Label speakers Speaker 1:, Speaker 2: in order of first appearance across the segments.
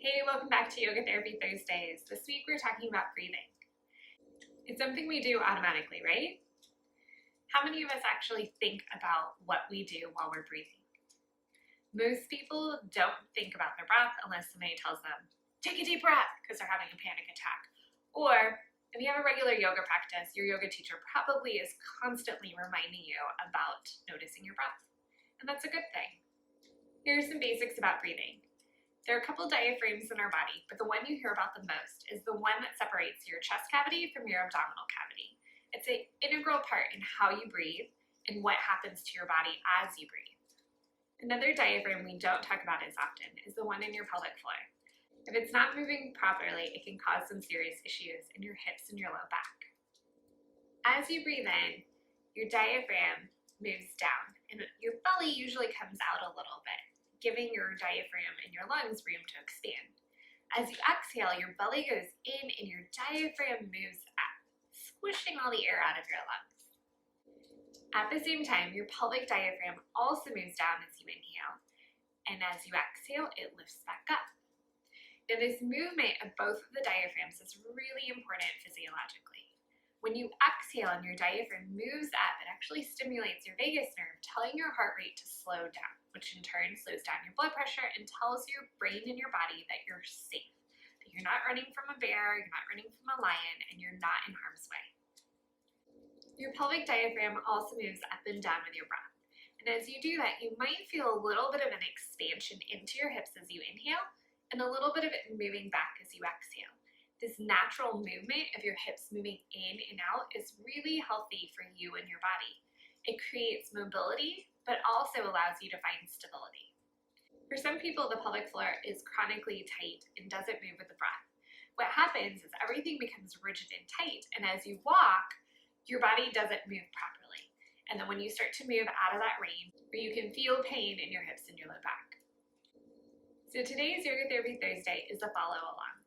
Speaker 1: Hey, welcome back to Yoga Therapy Thursdays. This week we're talking about breathing. It's something we do automatically, right? How many of us actually think about what we do while we're breathing? Most people don't think about their breath unless somebody tells them, take a deep breath, because they're having a panic attack. Or if you have a regular yoga practice, your yoga teacher probably is constantly reminding you about noticing your breath. And that's a good thing. Here are some basics about breathing. There are a couple diaphragms in our body, but the one you hear about the most is the one that separates your chest cavity from your abdominal cavity. It's an integral part in how you breathe and what happens to your body as you breathe. Another diaphragm we don't talk about as often is the one in your pelvic floor. If it's not moving properly, it can cause some serious issues in your hips and your low back. As you breathe in, your diaphragm moves down, and your belly usually comes out a little bit, giving your diaphragm and your lungs room to expand. As you exhale, your belly goes in and your diaphragm moves up, squishing all the air out of your lungs. At the same time, your pelvic diaphragm also moves down as you inhale, and as you exhale, it lifts back up. Now, this movement of both of the diaphragms is really important physiologically. When you exhale and your diaphragm moves up, it actually stimulates your vagus nerve, telling your heart rate to slow down, which in turn slows down your blood pressure and tells your brain and your body that you're safe, that you're not running from a bear, you're not running from a lion, and you're not in harm's way. Your pelvic diaphragm also moves up and down with your breath. And as you do that, you might feel a little bit of an expansion into your hips as you inhale, and a little bit of it moving back as you exhale. This natural movement of your hips moving in and out is really healthy for you and your body. It creates mobility, but also allows you to find stability. For some people, the pelvic floor is chronically tight and doesn't move with the breath. What happens is everything becomes rigid and tight, and as you walk, your body doesn't move properly. And then when you start to move out of that range, you can feel pain in your hips and your low back. So today's Yoga Therapy Thursday is a follow along.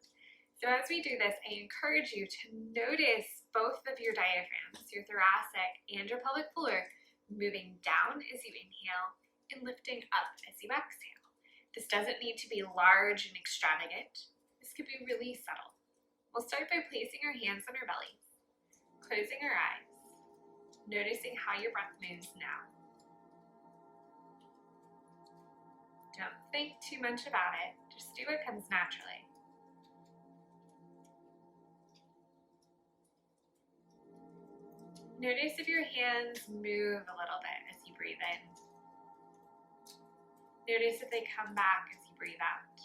Speaker 1: So as we do this, I encourage you to notice both of your diaphragms, your thoracic and your pelvic floor, moving down as you inhale and lifting up as you exhale. This doesn't need to be large and extravagant. This could be really subtle. We'll start by placing our hands on our bellies, closing our eyes, noticing how your breath moves now. Don't think too much about it. Just do what comes naturally. Notice if your hands move a little bit as you breathe in. Notice if they come back as you breathe out.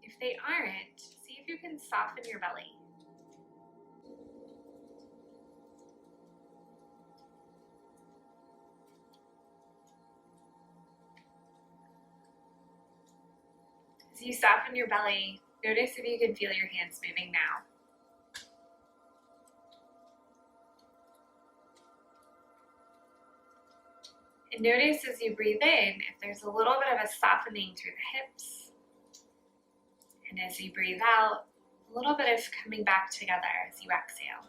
Speaker 1: If they aren't, see if you can soften your belly. As you soften your belly, notice if you can feel your hands moving now. And notice as you breathe in, if there's a little bit of a softening through the hips. And as you breathe out, a little bit of coming back together as you exhale.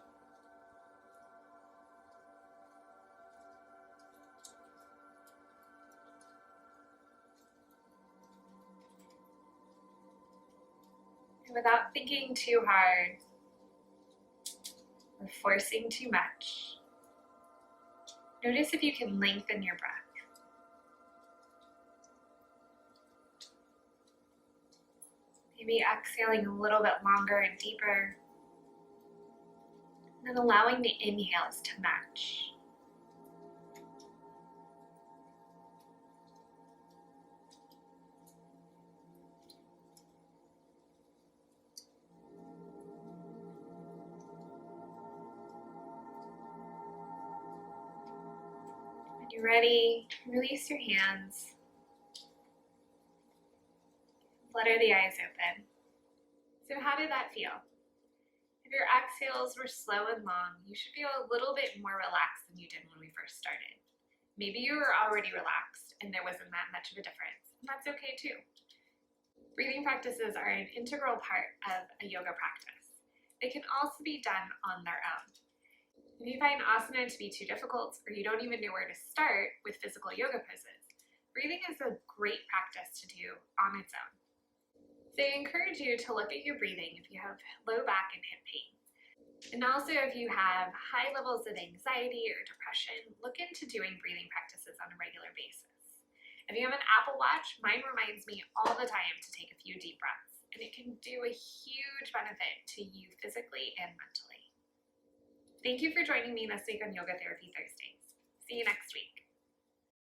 Speaker 1: And without thinking too hard or forcing too much, notice if you can lengthen your breath. Maybe exhaling a little bit longer and deeper, and then allowing the inhales to match. When you're ready, release your hands. Flutter the eyes open. So how did that feel? If your exhales were slow and long, you should feel a little bit more relaxed than you did when we first started. Maybe you were already relaxed and there wasn't that much of a difference, and that's okay too. Breathing practices are an integral part of a yoga practice. They can also be done on their own. If you find asana to be too difficult or you don't even know where to start with physical yoga poses, breathing is a great practice to do on its own. So I encourage you to look at your breathing if you have low back and hip pain. And also if you have high levels of anxiety or depression, look into doing breathing practices on a regular basis. If you have an Apple Watch, mine reminds me all the time to take a few deep breaths, and it can do a huge benefit to you physically and mentally. Thank you for joining me this week on Yoga Therapy Thursdays. See you next week.